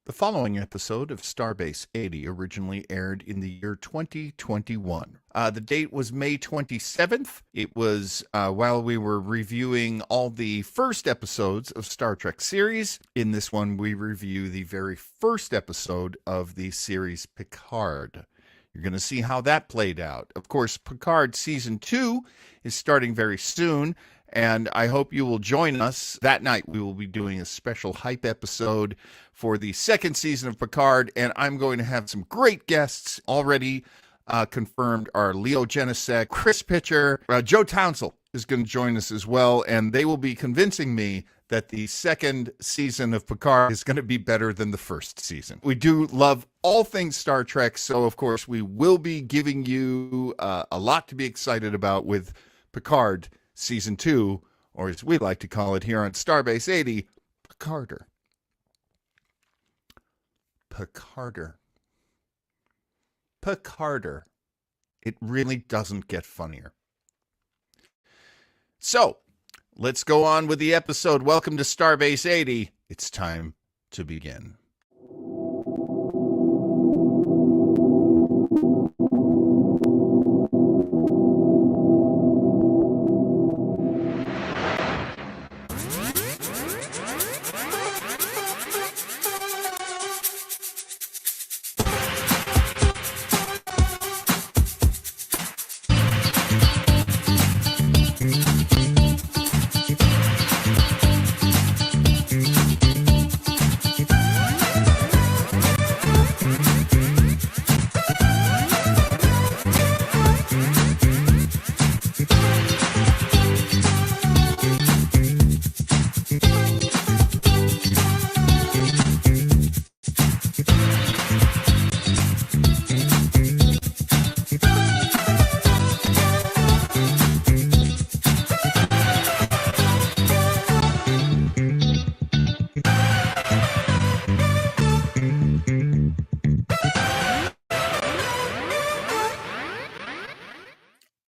The following episode of Starbase 80 originally aired in the year 2021. The date was May 27th. It was while we were reviewing all the first episodes of Star Trek series. In this one, we review the very first episode of the series Picard. You're going to see how that played out. Of course, Picard Season 2 is starting very soon, and I hope you will join us. That night, we will be doing a special hype episode for the second season of Picard, and I'm going to have some great guests already confirmed. Are Leo Genesek, Chris Pitcher, Joe Townsell is going to join us as well, and they will be convincing me that the second season of Picard is going to be better than the first season. We do love all things Star Trek, so of course we will be giving you a lot to be excited about with Picard Season 2, or as we like to call it here on Starbase 80, Picarder. Picarder. Picarder. It really doesn't get funnier. So, let's go on with the episode. Welcome to Starbase 80. It's time to begin.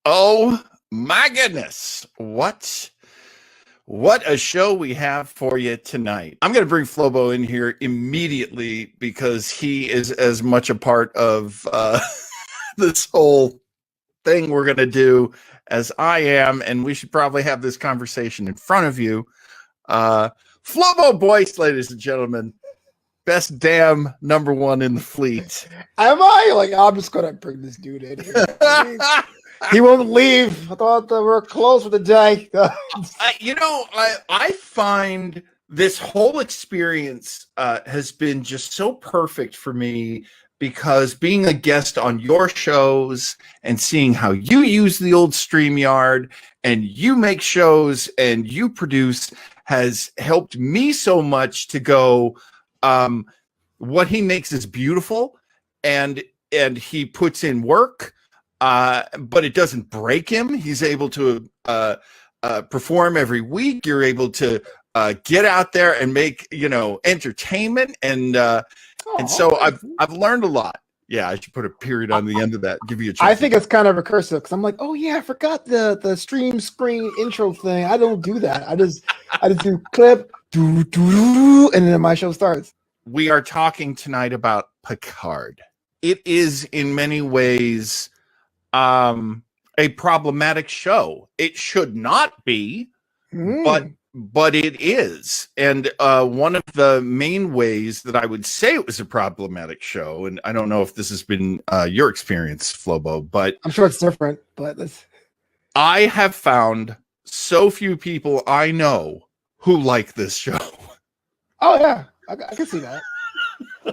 Oh my goodness. What a show we have for you tonight. I'm going to bring Flobo in here immediately because he is as much a part of this whole thing we're going to do as I am, and we should probably have this conversation in front of you. Flobo Boyce, ladies and gentlemen. Best damn number one in the fleet. Am I? Like, I'm just going to bring this dude in here. He won't leave. I thought that we're closed for the day. I find this whole experience has been just so perfect for me because being a guest on your shows and seeing how you use the old StreamYard and you make shows and you produce has helped me so much to go, what he makes is beautiful and he puts in work. But it doesn't break him. He's able to perform every week. You're able to get out there and make entertainment, and so I've learned a lot. Yeah, I should put a period on the end of that. Give you a chance. I think it's kind of recursive because I'm like, oh yeah, I forgot the stream screen intro thing. I don't do that. I just do clip and then my show starts. We are talking tonight about Picard. It is in many ways a problematic show. It should not be, but it is. And one of the main ways that I would say it was a problematic show, and I don't know if this has been your experience, Flobo, but I'm sure it's different. But I have found so few people I know who like this show. Oh yeah, I can see that.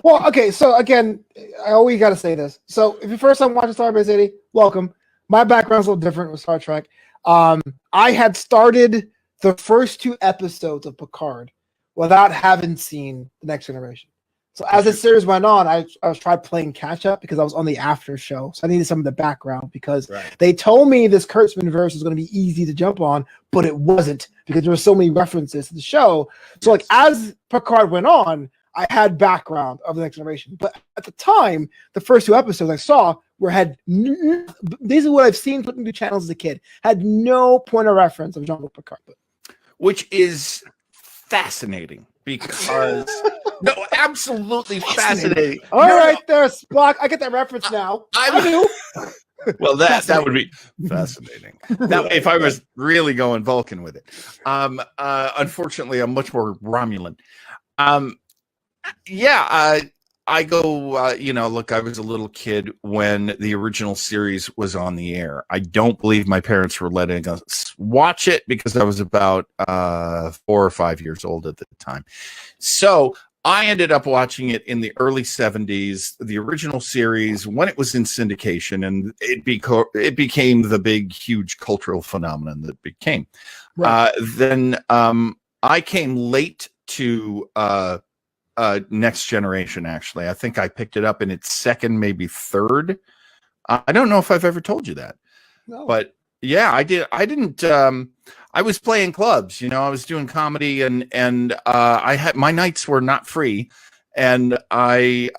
Well, okay, so again, I always got to say this. So if you're first time watching Starbase 80, welcome. My background's a little different with Star Trek. I had started the first two episodes of Picard without having seen The Next Generation. So as the series went on, I tried playing catch up because I was on the after show. So I needed some of the background because they told me this Kurtzman verse was going to be easy to jump on, but it wasn't because there were so many references to the show. So like as Picard went on, I had background of The Next Generation. But at the time, the first two episodes I saw these are what I've seen flipping through channels as a kid. Had no point of reference of Jean-Luc Picard. Which is fascinating because no, absolutely fascinating. All right, there, Spock. I get that reference now. I do. Well, that would be fascinating. That if I was really going Vulcan with it. Unfortunately, I'm much more Romulan. I go, look, I was a little kid when the original series was on the air. I don't believe my parents were letting us watch it because I was about 4 or 5 years old at the time. So I ended up watching it in the early 70s, the original series, when it was in syndication, and it became the big, huge cultural phenomenon that it became. Right. Then I came late to Next Generation, actually. I think I picked it up in its second, maybe third. I don't know if I've ever told you that. No. But yeah, I did. I didn't. I was playing clubs, I was doing comedy, and I had my nights were not free, and I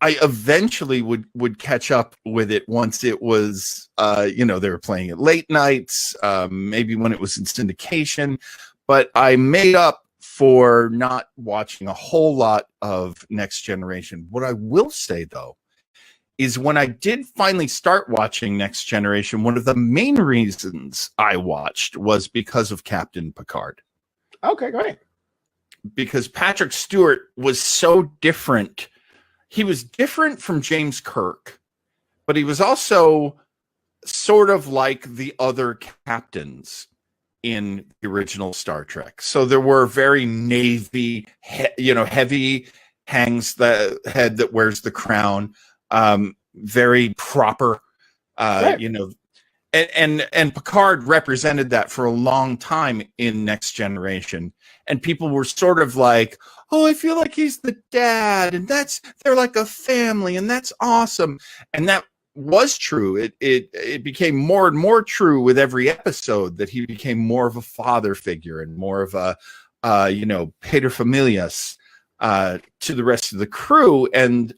eventually would catch up with it once it was, they were playing it late nights, maybe when it was in syndication, but I made up for not watching a whole lot of Next Generation. What I will say, though, is when I did finally start watching Next Generation, one of the main reasons I watched was because of Captain Picard. Okay, great. Because Patrick Stewart was so different. He was different from James Kirk, but he was also sort of like the other captains in the original Star Trek. So there were very Navy, heavy, hangs the head that wears the crown, very proper, right. And Picard represented that for a long time in Next Generation. And people were sort of like, oh, I feel like he's the dad, and they're like a family, and that's awesome. And that was true. It became more and more true with every episode that he became more of a father figure and more of a paterfamilias to the rest of the crew, and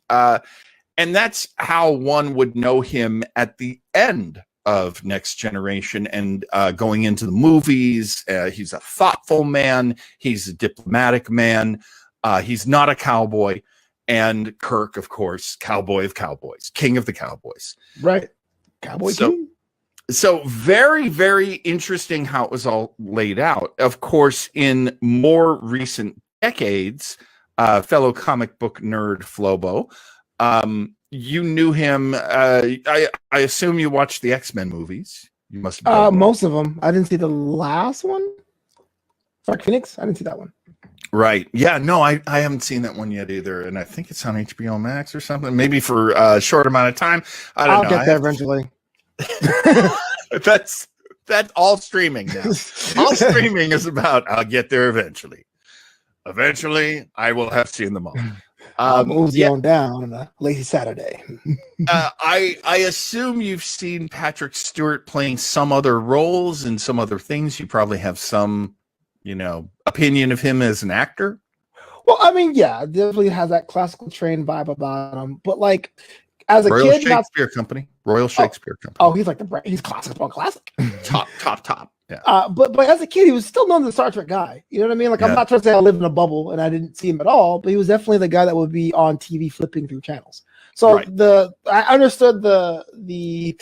that's how one would know him at the end of Next Generation and going into the movies. He's a thoughtful man. He's a diplomatic man. He's not a cowboy. And Kirk, of course, cowboy of cowboys, king of the cowboys. Right. Cowboy king. So very, very interesting how it was all laid out. Of course, in more recent decades, fellow comic book nerd Flobo, you knew him. I assume you watched the X-Men movies. You must have most of them. I didn't see the last one. Dark Phoenix. I didn't see that one. Right. Yeah. No, I haven't seen that one yet either, and I think it's on HBO Max or something. Maybe for a short amount of time. I'll get there eventually. That's all streaming now. All streaming is about I'll get there eventually. Eventually, I will have seen them all. Mosey on down on a lazy Saturday. I assume you've seen Patrick Stewart playing some other roles and some other things. You probably have some, opinion of him as an actor. Well, I mean, yeah, definitely has that classical trained vibe about him. But like, as a Royal kid, Shakespeare Company. Oh, he's like he's classic classic. top. Yeah. But as a kid, he was still known as a Star Trek guy. You know what I mean? Like, I'm not trying to say I live in a bubble and I didn't see him at all, but he was definitely the guy that would be on TV flipping through channels. So right. I understood the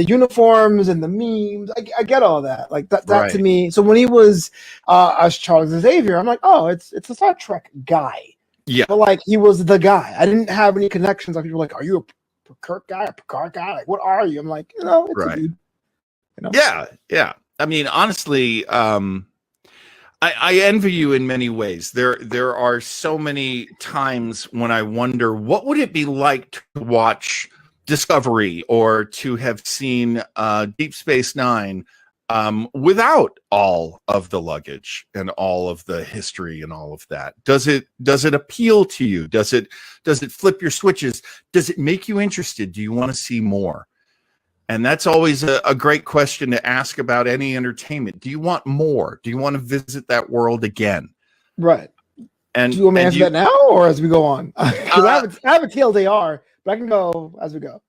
uniforms and the memes. I get all that. Like that right. To me. So when he was as Charles Xavier, I'm like, oh, it's a Star Trek guy. Yeah. But like he was the guy. I didn't have any connections. Like people were like, are you a Kirk guy, a Picard guy? Like, what are you? I'm like, it's right. a dude. Yeah. I mean, honestly, I envy you in many ways. There are so many times when I wonder what would it be like to watch Discovery or to have seen Deep Space Nine without all of the luggage and all of the history and all of that. Does it appeal to you? Does it flip your switches? Does it make you interested? Do you want to see more? And that's always a great question to ask about any entertainment. Do you want more? Do you want to visit that world again? Right. And do you want me to answer that now or as we go on? Because I have a TLDR, but I can go as we go.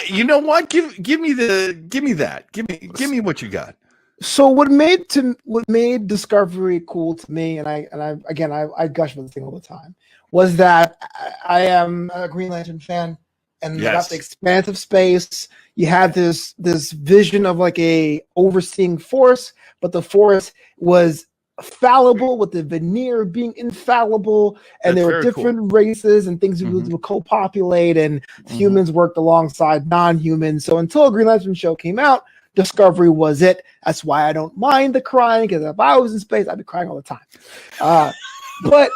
You know what? Give me that. Give me what you got. So what made Discovery cool to me, and I gush about this thing all the time, was that I am a Green Lantern fan, and they got the Yes. expanse of space. You had this vision of like a overseeing force, but the force was fallible with the veneer of being infallible, and That's there were very cool. different races and things Mhm. would co-populate, and Mhm. humans worked alongside non-humans. So until a Green Lantern show came out, Discovery was it. That's why I don't mind the crying, because if I was in space, I'd be crying all the time. But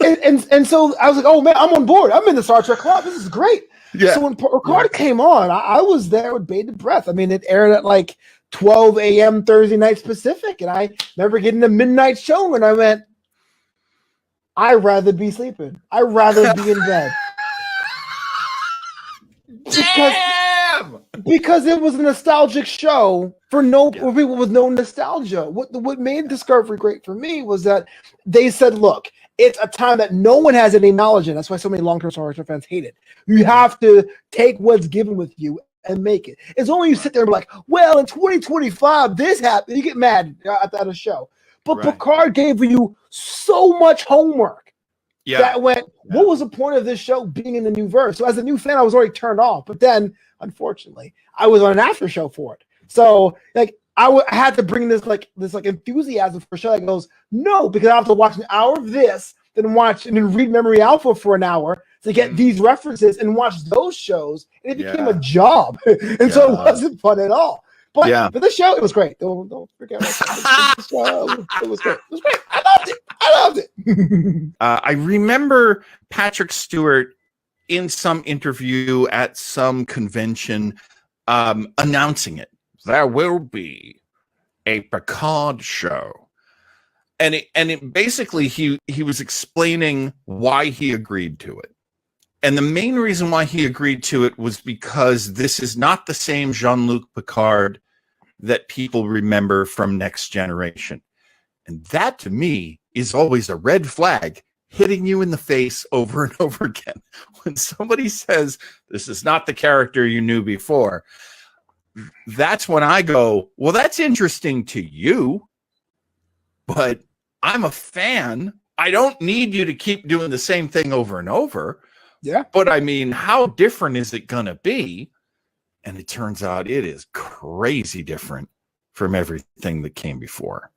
and so I was like, oh man, I'm on board. I'm in the Star Trek club. This is great. Yeah. So when Picard came on, I was there with bated breath. I mean, it aired at like 12 a.m. Thursday night Pacific, and I remember getting the midnight show, and I went, I'd rather be sleeping. I'd rather be in bed. Because it was a nostalgic show for people with no nostalgia. What made Discovery great for me was that they said, look, it's a time that no one has any knowledge in. That's why so many long-term Star Trek fans hate it. You have to take what's given with you and make it. It's only you sit there and be like, well, in 2025, this happened. You get mad at a show. But Picard gave you so much homework that went, what was the point of this show being in the new verse? So as a new fan, I was already turned off. But then, unfortunately, I was on an after show for it. So like I had to bring this enthusiasm for a show that goes, no, because I have to watch an hour of this, then read Memory Alpha for an hour to get these references and watch those shows. And it became a job. And so it wasn't fun at all. But for the show, it was great. Don't forget it. It was great. It was great. I loved it. I remember Patrick Stewart in some interview at some convention announcing it. There will be a Picard show. And it basically he was explaining why he agreed to it. And the main reason why he agreed to it was because this is not the same Jean-Luc Picard that people remember from Next Generation. And that, to me, is always a red flag hitting you in the face over and over again. When somebody says, this is not the character you knew before, that's when I go, well, that's interesting to you, but I'm a fan. I don't need you to keep doing the same thing over and over. Yeah. But I mean, how different is it going to be? And it turns out it is crazy different from everything that came before.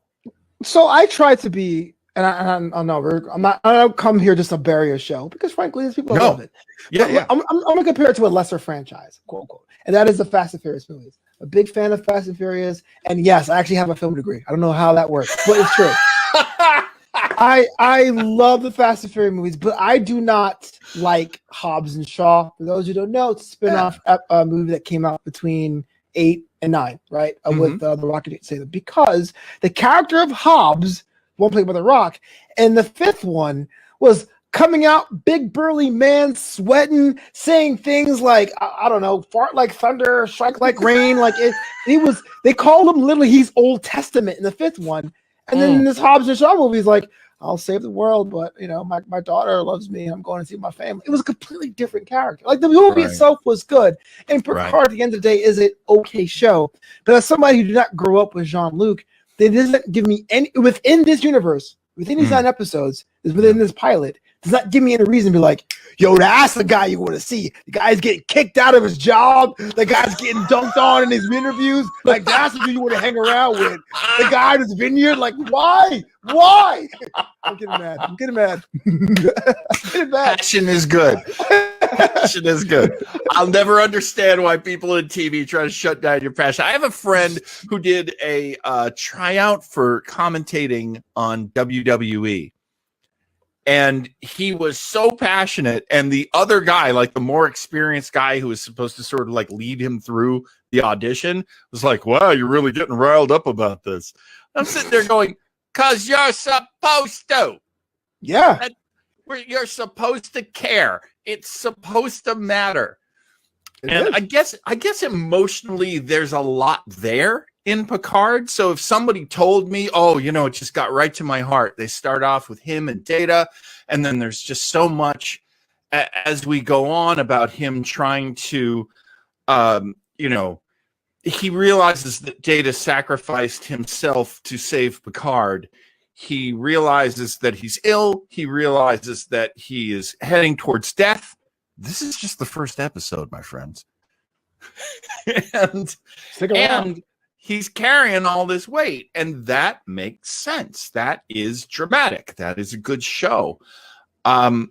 So I try to be, and I don't come here just to bury a show, because frankly, there's people that love it. Yeah. I'm going to compare it to a lesser franchise, quote unquote, and that is the Fast and Furious movies. A big fan of Fast and Furious, and yes, I actually have a film degree. I don't know how that works, but it's true. I love the Fast and Furious movies, but I do not like Hobbs and Shaw. For those who don't know, it's a spin-off movie that came out between 8 and 9, right? With The Rock and Sailor, because the character of Hobbs, one played by The Rock, and the fifth one was coming out big burly man, sweating, saying things like, I don't know, fart like thunder, strike like rain. Like they called him literally, he's Old Testament in the fifth one. And then in this Hobbs and Shaw movie, he's like, I'll save the world, but my daughter loves me. I'm going to see my family. It was a completely different character. Like the movie itself was good. And Picard, at the end of the day, is an okay show. But as somebody who did not grow up with Jean-Luc, they doesn't give me any within this universe, within these 9 episodes, within this pilot, does not give me any reason to be like, yo, that's the guy you want to see. The guy's getting kicked out of his job. The guy's getting dunked on in his interviews. Like, that's who you want to hang around with. The guy in his vineyard, like, why? Why? I'm getting mad. I'm getting mad. Passion is good. Passion is good. I'll never understand why people in TV try to shut down your passion. I have a friend who did a tryout for commentating on WWE. And he was so passionate, and the other guy, like the more experienced guy who was supposed to sort of like lead him through the audition, was like, wow, you're really getting riled up about this. I'm sitting there going, because you're supposed to. Yeah. You're supposed to care. It's supposed to matter. I guess emotionally there's a lot there in Picard. So if somebody told me, oh, it just got right to my heart. They start off with him and Data, and then there's just so much as we go on about him trying to, he realizes that Data sacrificed himself to save Picard. He realizes that he's ill. He realizes that he is heading towards death. This is just the first episode, my friends. and he's carrying all this weight, and that makes sense. That is dramatic. That is a good show. I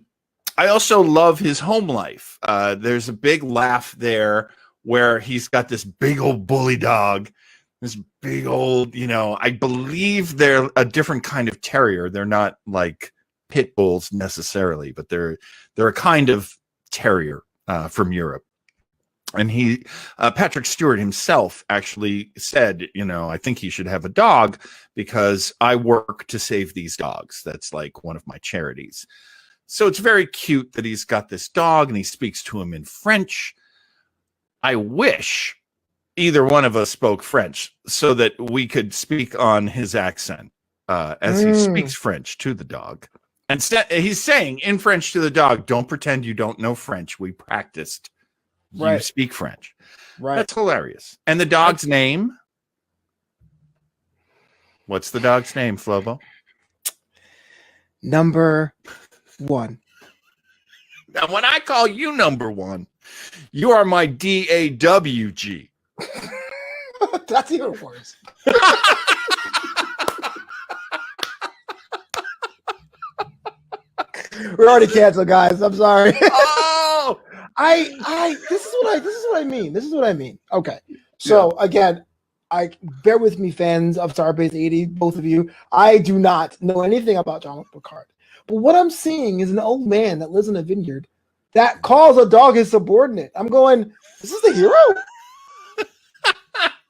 also love his home life. There's a big laugh there where he's got this big old bully dog, this big old, I believe they're a different kind of terrier. They're not like pit bulls necessarily, but they're a kind of terrier from Europe. And Patrick Stewart himself actually said, I think he should have a dog because I work to save these dogs. That's like one of my charities. So it's very cute that he's got this dog and he speaks to him in French. I wish either one of us spoke French so that we could speak on his accent as he speaks French to the dog. And he's saying in French to the dog, don't pretend you don't know French. We practiced. You speak French. Right. That's hilarious. And the dog's name? What's the dog's name, Flobo? Number 1. Now, when I call you number 1, you are my DAWG. That's even worse. We're already canceled, guys. I'm sorry. Oh, this is what I mean. Okay. So again, I bear with me, fans of Starbase 80, both of you. I do not know anything about Jean-Luc Picard. But what I'm seeing is an old man that lives in a vineyard that calls a dog his subordinate. I'm going, this is the hero?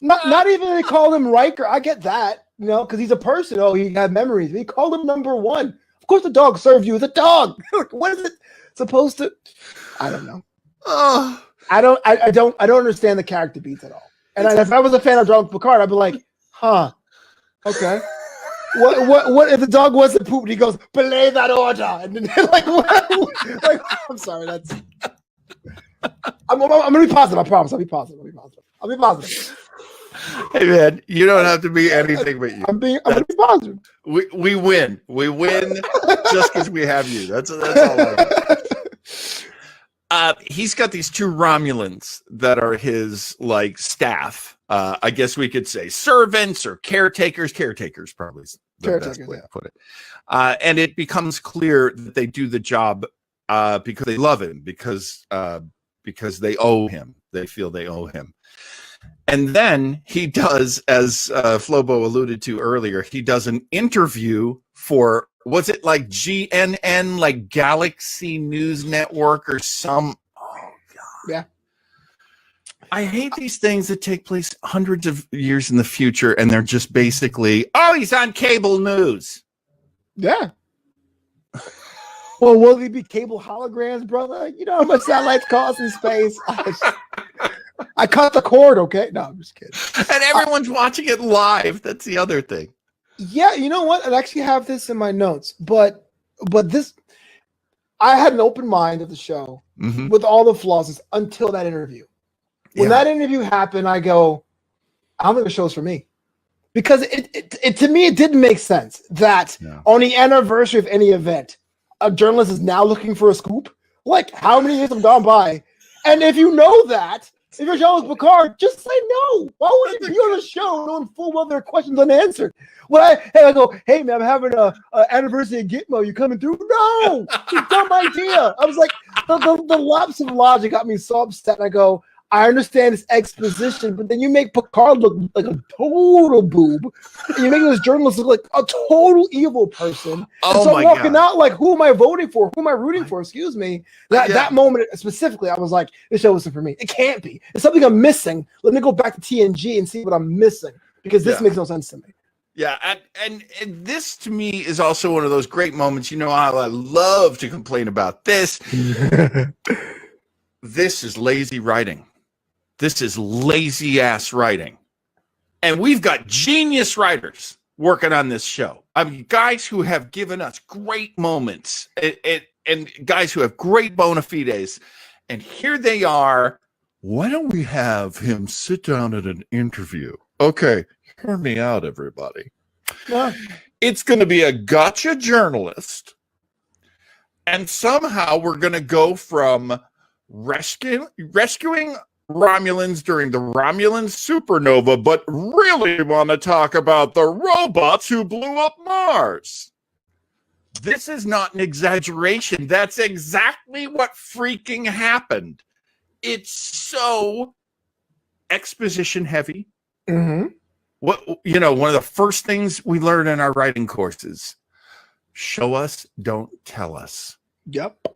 not even they call him Riker. I get that, because he's a person. Oh, he had memories. He called him number 1. Of course the dog served you as a dog. What is it supposed to? I don't know. Oh. I don't understand the character beats at all. And if I was a fan of Jean-Luc Picard, I'd be like, huh, okay. What if the dog wasn't pooped? He goes, belay that order. And then like, I'm sorry, that's. I'm gonna be positive. I promise. I'll be positive. Hey man, you don't have to be anything but you. I'm gonna be positive. We win. We win just because we have you. That's all. He's got these 2 Romulans that are his staff. I guess we could say servants or caretakers. Caretakers probably is the best way to put it. And it becomes clear that they do the job because they love him, because they owe him. They feel they owe him. And then he does, as Flobo alluded to earlier, he does an interview for, was it like GNN, like Galaxy News Network or some? Oh, God. Yeah. I hate these things that take place hundreds of years in the future, and they're just basically, oh, he's on cable news. Yeah. Well, will he be cable holograms, brother? You know how much satellites cost in space? I cut the cord, okay? No, I'm just kidding. And everyone's watching it live. That's the other thing. Yeah, you know what? I actually have this in my notes, but this, I had an open mind of the show with all the flaws until that interview. When that interview happened, I go, I don't think the show's for me. Because it to me, it didn't make sense that on the anniversary of any event, a journalist is now looking for a scoop. Like, how many years have gone by? And if you know that, if you're Jean-Luc Picard, just say no. Why would you be on a show knowing full well there are questions unanswered? When I go, hey man, I'm having a anniversary of Gitmo. You coming through? No, it's a dumb idea. I was like, the lapse of logic got me so upset. And I go, I understand it's exposition, but then you make Picard look like a total boob. And you make this journalist look like a total evil person. Oh, and so I'm walking out like, who am I voting for? Who am I rooting for? Excuse me. That moment specifically, I was like, this show wasn't for me. It can't be. It's something I'm missing. Let me go back to TNG and see what I'm missing, because this makes no sense to me. Yeah, and this to me is also one of those great moments. You know how I love to complain about this. This is lazy writing. This is lazy ass writing. And we've got genius writers working on this show. I mean, guys who have given us great moments and guys who have great bona fides. And here they are why don't we have him sit down at an interview? Okay, hear me out, everybody. Yeah. It's going to be a gotcha journalist, and somehow we're going to go from rescuing Romulans during the Romulan supernova, but really want to talk about the robots who blew up Mars. This is not an exaggeration. That's exactly what freaking happened. It's so exposition heavy. Mm-hmm. One of the first things we learn in our writing courses: show us, don't tell us. Yep.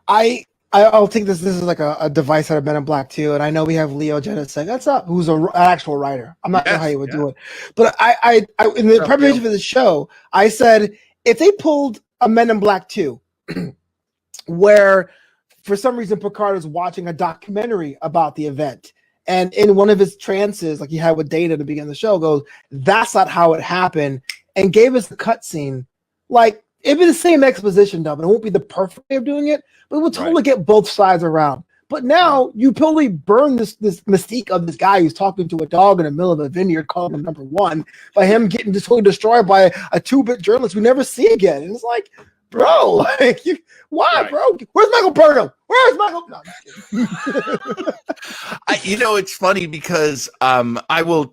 I'll take this. This is like a device out of Men in Black 2, and I know we have Leo Jenna saying that's up, who's an actual writer. I'm not sure how you would do it, but I in the preparation for the show, I said if they pulled a Men in Black 2, where for some reason Picard is watching a documentary about the event, and in one of his trances, like he had with Data to begin the show, goes, "That's not how it happened," and gave us a cutscene, like. It'd be the same exposition dump, and it won't be the perfect way of doing it, but it will totally get both sides around. But now you totally burn this mystique of this guy who's talking to a dog in the middle of a vineyard, calling him number one, by him getting totally destroyed by a 2-bit journalist we never see again. And it's like, bro, like, why, bro? Where's Michael Burnham? Where's Michael? No, it's funny because I will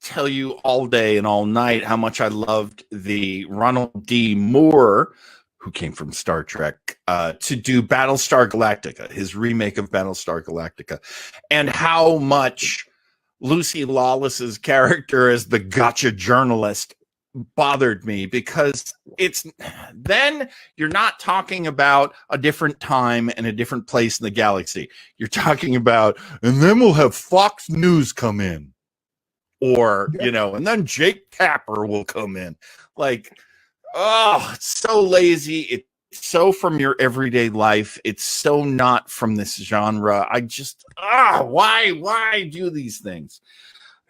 tell you all day and all night how much I loved the Ronald D. Moore, who came from Star Trek, to do Battlestar Galactica, his remake of Battlestar Galactica, and how much Lucy Lawless's character as the gotcha journalist bothered me, because then you're not talking about a different time and a different place in the galaxy. You're talking about, and then we'll have Fox News come in. Or, and then Jake Tapper will come in. Like, it's so lazy. It's so from your everyday life. It's so not from this genre. I just, why do these things?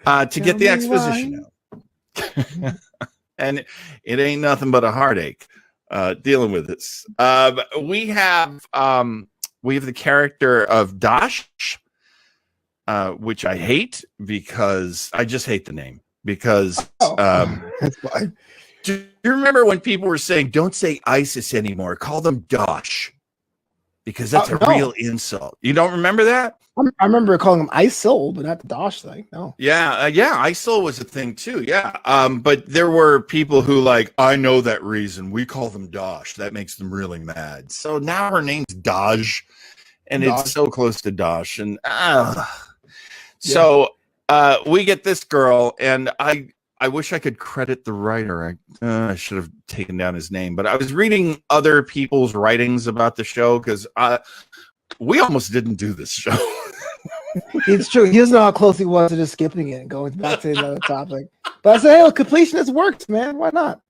To get the exposition out. And it ain't nothing but a heartache dealing with this. We have the character of Dash, which I hate because I just hate the name. Because that's fine. Do you remember when people were saying, don't say ISIS anymore, call them Dosh? Because that's a real insult. You don't remember that? I remember calling them ISIL, but not the Dosh thing. No. Yeah, ISIL was a thing too. Yeah. But there were people who I know that reason. We call them Dosh. That makes them really mad. So now her name's Dodge, and it's so close to Dosh. And so we get this girl, and I wish I could credit the writer. I should have taken down his name, but I was reading other people's writings about the show because we almost didn't do this show. It's true. He doesn't know how close he was to just skipping it and going back to another topic. But I said, hey, completionist works, man. Why not?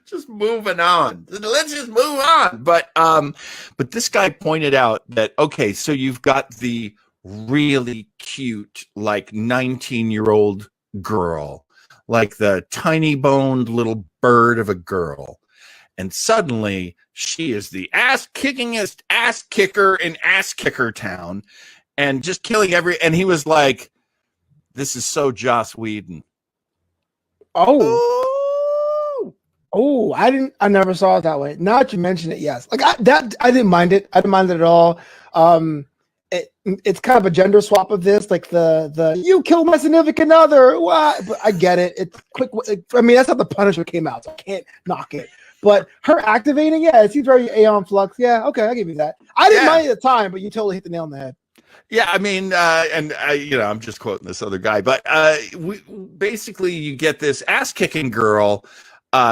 Just moving on. Let's just move on. But this guy pointed out that, okay, so you've got the really cute, 19-year-old girl, like the tiny boned little bird of a girl. And suddenly she is the ass-kickingest ass kicker in ass kicker town and just killing and he was like, this is so Joss Whedon. I never saw it that way. Now that you mention it, yes. I didn't mind it. I didn't mind it at all. It's kind of a gender swap of this, like the you kill my significant other. What? But I get it. It's quick. I mean, that's how the Punisher came out, so I can't knock it. But her activating, it seems very Aeon Flux. Yeah, okay, I'll give you that. I didn't mind it at the time, but you totally hit the nail on the head. Yeah, I mean, I'm just quoting this other guy, but basically you get this ass-kicking girl.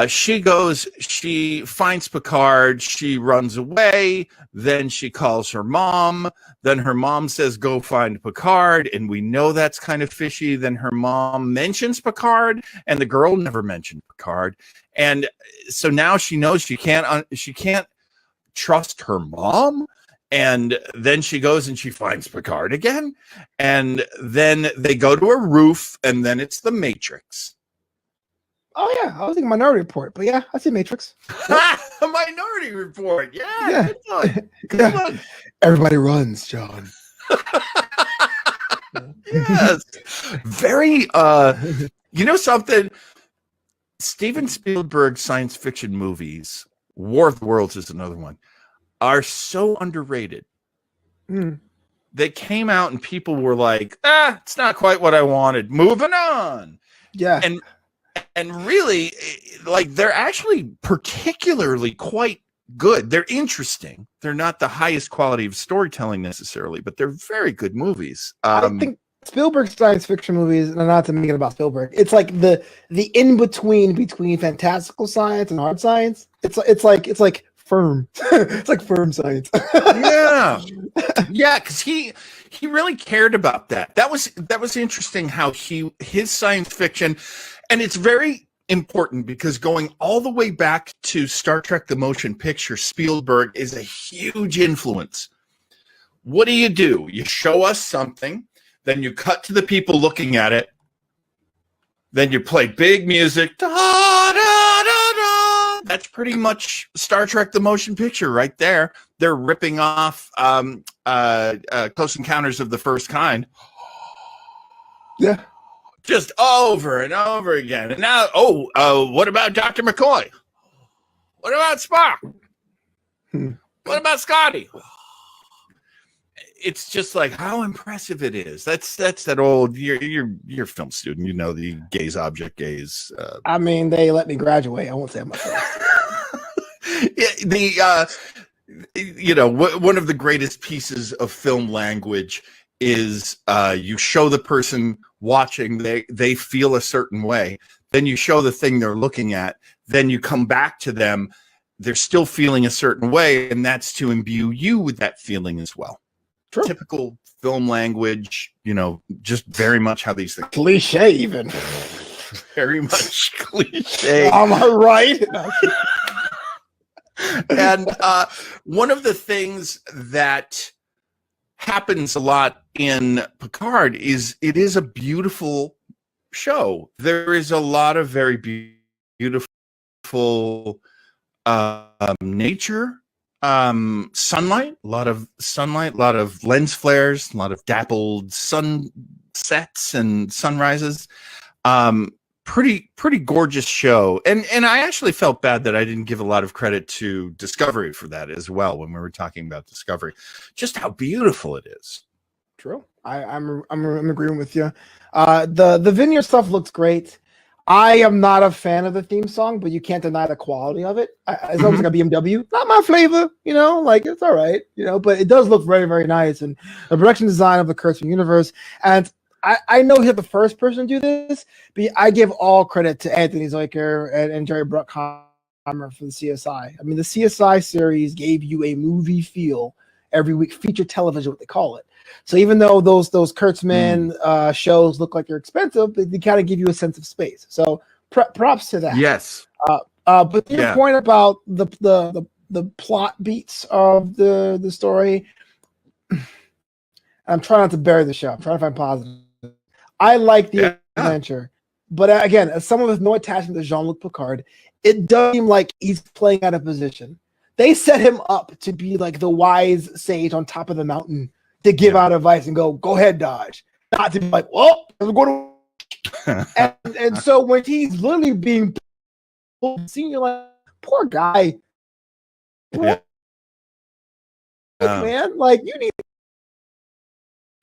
She finds Picard, she runs away, then she calls her mom, then her mom says, go find Picard, and we know that's kind of fishy. Then her mom mentions Picard, and the girl never mentioned Picard. And so now she knows she can't trust her mom. And then she goes and she finds Picard again. And then they go to a roof, and then it's the Matrix. Oh, yeah. I was thinking Minority Report, but yeah, I see Matrix. Yep. Minority Report. Yeah. Good one. Good one. Everybody runs, John. Yes. Very, you know something? Steven Spielberg's science fiction movies, War of the Worlds is another one, are so underrated. Mm. They came out and people were like, it's not quite what I wanted. Moving on. Yeah. And really, like, they're actually particularly quite good. They're interesting. They're not the highest quality of storytelling necessarily, but they're very good movies. I think Spielberg's science fiction movies, and not to make it about Spielberg, it's like the in between fantastical science and hard science. It's like firm. It's like firm science. Yeah. Yeah, because he really cared about that. That was interesting how his science fiction, and it's very important because going all the way back to Star Trek the Motion Picture, Spielberg is a huge influence. What do? You show us something, then you cut to the people looking at it, then you play big music. Da, da, da, da. That's pretty much Star Trek the Motion Picture right there. They're ripping off Close Encounters of the First Kind. Yeah. Just over and over again. And now, what about Dr. McCoy? What about Spock? What about Scotty? It's just like how impressive it is. That's that old. You're a film student. You know the gaze object gaze. I mean, they let me graduate. I won't say much. One of the greatest pieces of film language is you show the person watching, they feel a certain way, then you show the thing they're looking at, then you come back to them, they're still feeling a certain way, and that's to imbue you with that feeling as well. True. Typical film language, just very much how these things cliche, even very much cliche. Am I right? And one of the things that happens a lot in Picard is it is a beautiful show. There is a lot of very beautiful nature, sunlight, a lot of lens flares, a lot of dappled sunsets and sunrises. Pretty gorgeous show. And I actually felt bad that I didn't give a lot of credit to Discovery for that as well when we were talking about Discovery. Just how beautiful it is. True. I'm agreeing with you. The Vineyard stuff looks great. I am not a fan of the theme song, but you can't deny the quality of it. It's almost like a BMW. Not my flavor, like it's all right, but it does look very, very nice. And the production design of the Kurtzman universe. And I know he's the first person to do this, but I give all credit to Anthony Zuiker and Jerry Bruckheimer for the CSI. I mean, the CSI series gave you a movie feel every week, feature television, what they call it. So even though those Kurtzman shows look like they're expensive, they kind of give you a sense of space. So props to that. Yes. But your point about the plot beats of the story, I'm trying not to bury the show. I'm trying to find positive. I like the adventure, but again, as someone with no attachment to Jean-Luc Picard, it does seem like he's playing out of position. They set him up to be like the wise sage on top of the mountain to give out advice and go ahead, Dodge. Not to be like, well, we're going to. and so when he's literally being pulled, you're like, poor guy. Man, like you need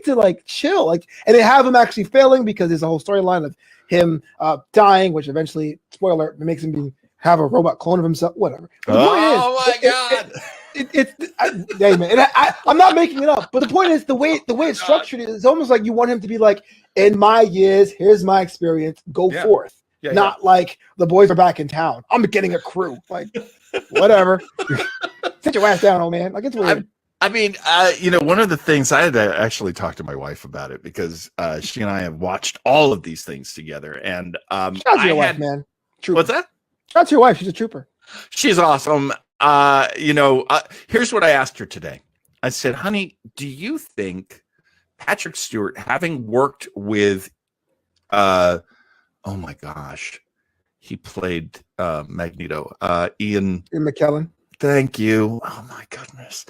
to like chill, like, and they have him actually failing because there's a whole storyline of him dying, which eventually, spoiler alert, makes him have a robot clone of himself. Whatever. My God! Hey man, and I'm not making it up, but the point is the way it's structured is almost like you want him to be like, in my years, here's my experience, go forth. Not like the boys are back in town, I'm getting a crew. Like, whatever. Sit your ass down, old man. Like, it's weird. I mean, one of the things I had to actually talk to my wife about it because she and I have watched all of these things together. And shout out to your wife, man. Trooper. What's that? Shout out to your wife. She's a trooper. She's awesome. Here's what I asked her today. I said, honey, do you think Patrick Stewart, having worked with, oh my gosh, he played Magneto, Ian McKellen. Thank you. Oh my goodness.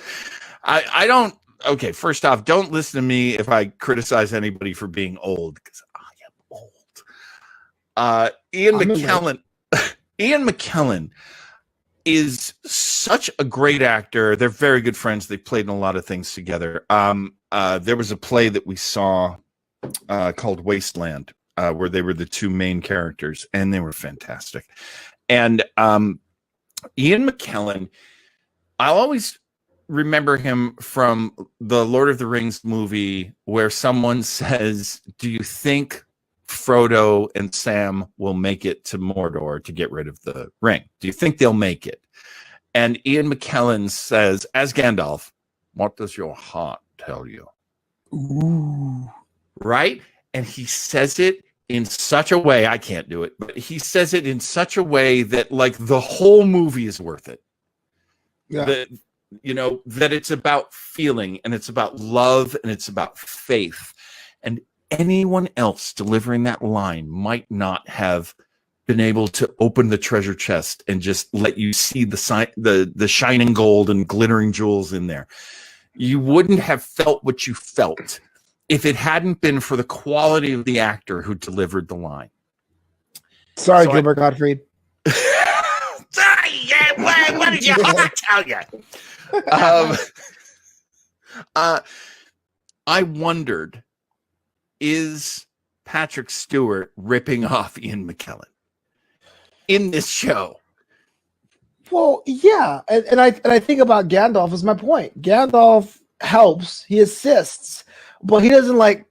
I don't okay, first off, don't listen to me if I criticize anybody for being old, because I am old. Ian McKellen. Ian McKellen is such a great actor. They're very good friends. They played in a lot of things together. There was a play that we saw called Wasteland, where they were the two main characters, and they were fantastic. And Ian McKellen, I'll always remember him from the Lord of the Rings movie where someone says, do you think Frodo and Sam will make it to Mordor to get rid of the ring? Do you think they'll make it? And Ian McKellen says, as Gandalf, what does your heart tell you? Ooh. Right? And he says it in such a way, I can't do it, but he says it in such a way that like the whole movie is worth it. Yeah. That it's about feeling, and it's about love, and it's about faith. And anyone else delivering that line might not have been able to open the treasure chest and just let you see the shining gold and glittering jewels in there. You wouldn't have felt what you felt if it hadn't been for the quality of the actor who delivered the line. Sorry, Gilbert Gottfried. What did your heart tell you? I wondered, is Patrick Stewart ripping off Ian McKellen in this show? Well, yeah, and I think about Gandalf is my point. Gandalf helps, he assists, but he doesn't like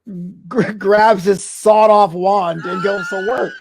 grabs his sawed-off wand and goes to work.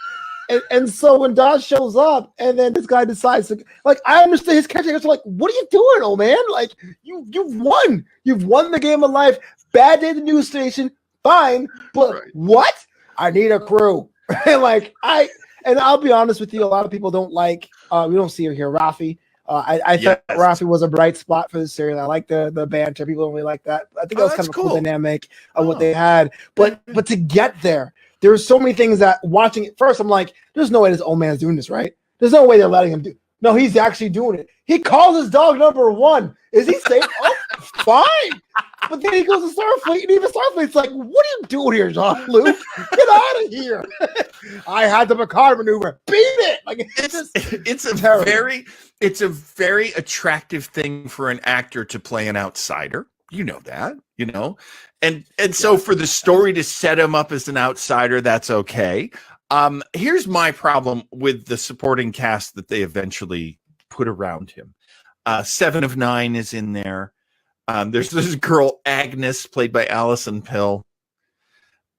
And so when Dodge shows up, and then this guy decides to, like, I understand his character is like, what are you doing, old man? Like, you've won the game of life. Bad day at the news station, fine, but right. What? I need a crew. And I'll be honest with you, a lot of people don't like. We don't see her here, Rafi. I thought Rafi was a bright spot for the series. I like the banter. People don't really like that. I think that was kind of a cool dynamic of what they had. But to get there. There were so many things that watching it first, I'm like, there's no way this old man's doing this, right? There's no way they're letting him do. No, he's actually doing it. He calls his dog number 1. Is he safe? Oh, fine. But then he goes to Starfleet, and even Starfleet's like, what are you doing here, Jean-Luc? Get out of here. I had the Picard maneuver. Beat it. Like it's a very attractive thing for an actor to play an outsider. You know that, And so for the story to set him up as an outsider, that's okay. Here's my problem with the supporting cast that they eventually put around him. 7 of 9 is in there. There's this girl, Agnes, played by Alison Pill.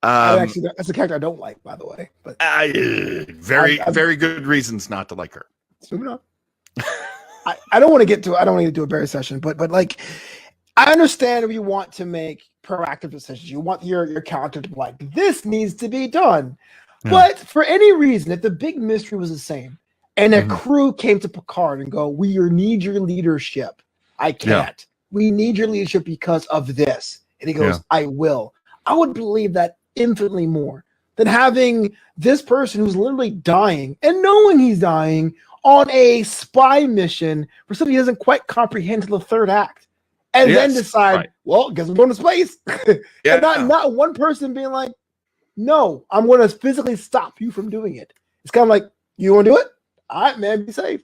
Actually, that's a character I don't like, by the way. But very good reasons not to like her. Moving on. I don't want to get to. I don't want to do a Barry session, but like. I understand if you want to make proactive decisions. You want your character to be like, this needs to be done. Yeah. But for any reason, if the big mystery was the same and a crew came to Picard and go, we need your leadership. I can't. Yeah. We need your leadership because of this. And he goes, I will. I would believe that infinitely more than having this person who's literally dying and knowing he's dying on a spy mission for something he doesn't quite comprehend until the third act. And then decide, well, guess we're going to space. And not one person being like, no, I'm going to physically stop you from doing it. It's kind of like, you want to do it? All right, man, be safe.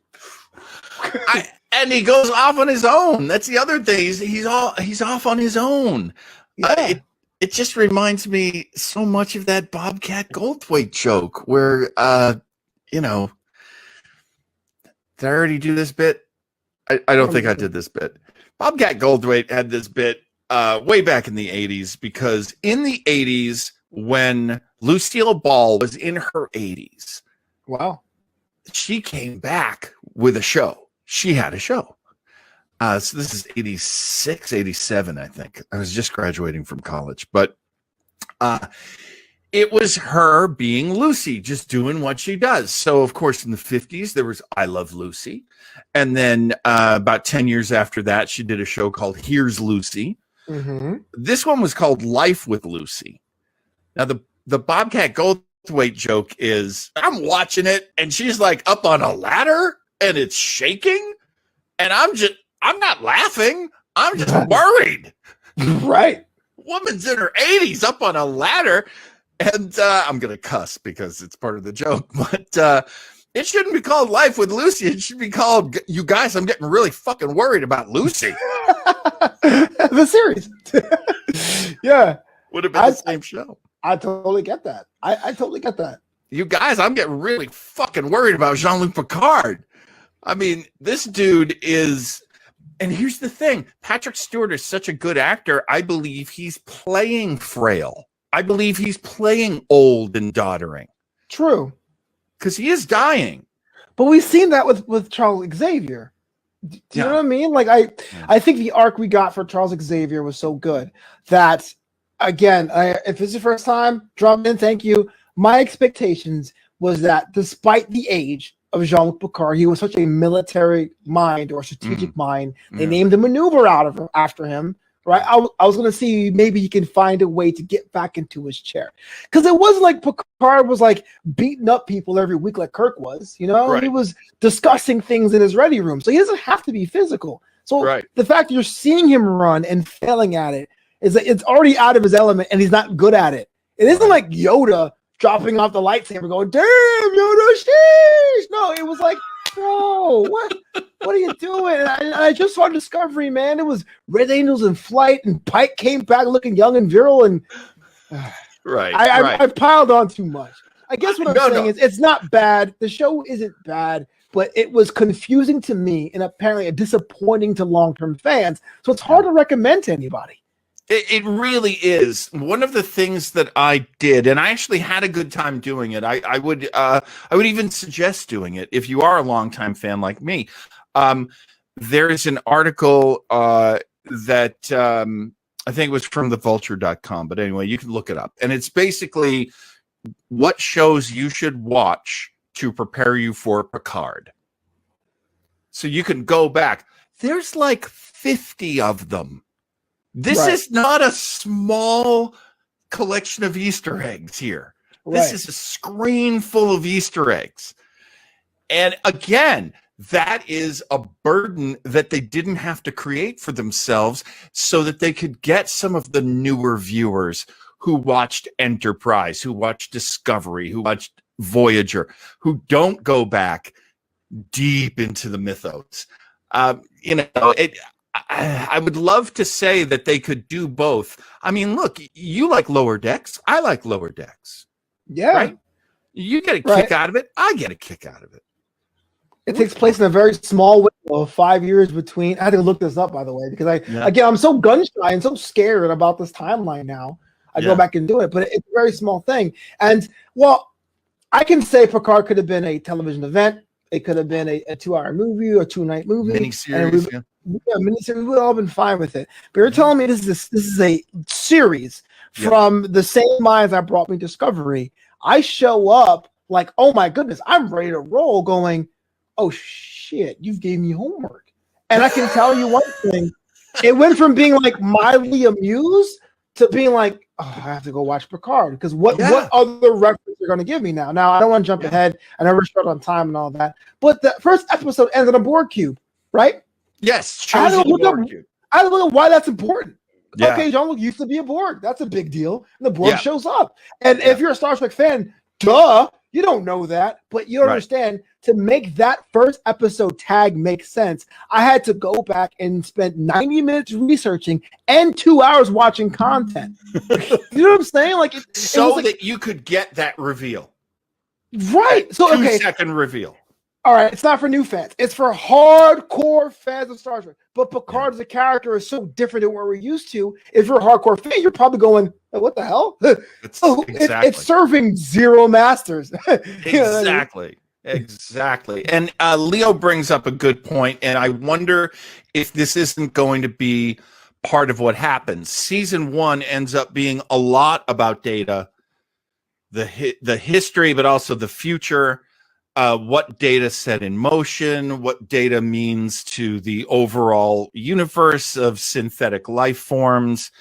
And he goes off on his own. That's the other thing. He's off on his own. Yeah. It just reminds me so much of that Bobcat Goldthwait joke where, did I already do this bit? I don't think I did this bit. Bobcat Goldthwait had this bit way back in the 80s, because in the 80s, when Lucille Ball was in her 80s, wow, she came back with a show. She had a show. So this is 86, 87, I think. I was just graduating from college. But it was her being Lucy, just doing what she does. So, of course, in the 50s, there was I Love Lucy. And then about 10 years after that, she did a show called Here's Lucy. Mm-hmm. This one was called Life with Lucy. Now, the Bobcat Goldthwait joke is, I'm watching it, and she's like up on a ladder, and it's shaking. And I'm not laughing. I'm just worried. Right. Woman's in her 80s up on a ladder. And I'm going to cuss because it's part of the joke. But it shouldn't be called Life with Lucy. It should be called, you guys, I'm getting really fucking worried about Lucy. The series. Yeah. Would have been the same show. I totally get that. I totally get that. You guys, I'm getting really fucking worried about Jean-Luc Picard. I mean, this dude is, and here's the thing. Patrick Stewart is such a good actor. I believe he's playing frail. I believe he's playing old and doddering. True. Because he is dying. But we've seen that with Charles Xavier. Do you know what I mean? Like, I think the arc we got for Charles Xavier was so good that, again, if it's your first time, drop in, thank you. My expectations was that despite the age of Jean-Luc Picard, he was such a military mind or strategic mind. They named a maneuver after him, right? I was going to see maybe he can find a way to get back into his chair. Because it wasn't like Picard was like beating up people every week like Kirk was, you know? Right. He was discussing things in his ready room. So he doesn't have to be physical. So the fact that you're seeing him run and failing at it is that it's already out of his element and he's not good at it. It isn't like Yoda dropping off the lightsaber going, damn, Yoda, sheesh. No, it was like, bro, what are you doing? And I just saw Discovery, man. It was Red Angels in flight, and Pike came back looking young and virile, and I piled on too much. I guess what I'm saying is it's not bad. The show isn't bad, but it was confusing to me and apparently disappointing to long-term fans. So it's hard to recommend to anybody. It really is. One of the things that I did, and I actually had a good time doing it. I would even suggest doing it if you are a longtime fan like me. There is an article that I think it was from thevulture.com, but anyway, you can look it up. And it's basically what shows you should watch to prepare you for Picard. So you can go back. There's like 50 of them. This is not a small collection of Easter eggs here. This is a screen full of Easter eggs. And again, that is a burden that they didn't have to create for themselves so that they could get some of the newer viewers who watched Enterprise, who watched Discovery, who watched Voyager, who don't go back deep into the mythos. I would love to say that they could do both. I mean, look, you like Lower Decks. I like Lower Decks. Yeah. Right? You get a kick out of it. I get a kick out of it. It takes place in a very small window of 5 years between. I had to look this up, by the way, because I'm so gun shy and so scared about this timeline now. I go back and do it, but it's a very small thing. And, well, I can say Picard could have been a television event. It could have been a 2-hour movie or 2-night movie. Miniseries, miniseries. We would all been fine with it. But you're telling me this is a series from the same minds that brought me Discovery. I show up like, oh my goodness, I'm ready to roll. Going, oh shit, you've gave me homework. And I can tell you one thing: it went from being like mildly amused to being like, oh, I have to go watch Picard because what other reference you're going to give me now? Now I don't want to jump ahead. I never short on time and all that. But the first episode ends on a board cube, right? Yes, I had to look up why that's important. Yeah. Okay, Jean-Luc used to be a Borg. That's a big deal. And the Borg shows up. And if you're a Star Trek fan, duh, you don't know that. But you understand, to make that first episode tag make sense, I had to go back and spend 90 minutes researching and 2 hours watching content. You know what I'm saying? Like that you could get that reveal. Right. So 2-second reveal. All right, it's not for new fans. It's for hardcore fans of Star Trek. But Picard as a character is so different than what we're used to. If you're a hardcore fan, you're probably going, what the hell? It's serving zero masters. Exactly. Exactly. And Leo brings up a good point, and I wonder if this isn't going to be part of what happens. Season 1 ends up being a lot about Data, the history, but also the future. What Data set in motion, what Data means to the overall universe of synthetic life forms.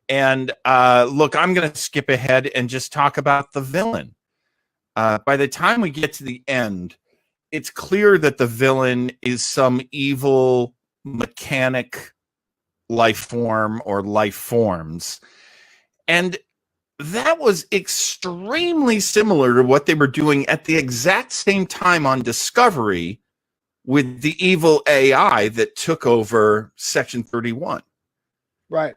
And look, I'm going to skip ahead and just talk about the villain. By the time we get to the end, it's clear that the villain is some evil mechanic life form or life forms. And that was extremely similar to what they were doing at the exact same time on Discovery with the evil AI that took over Section 31. Right.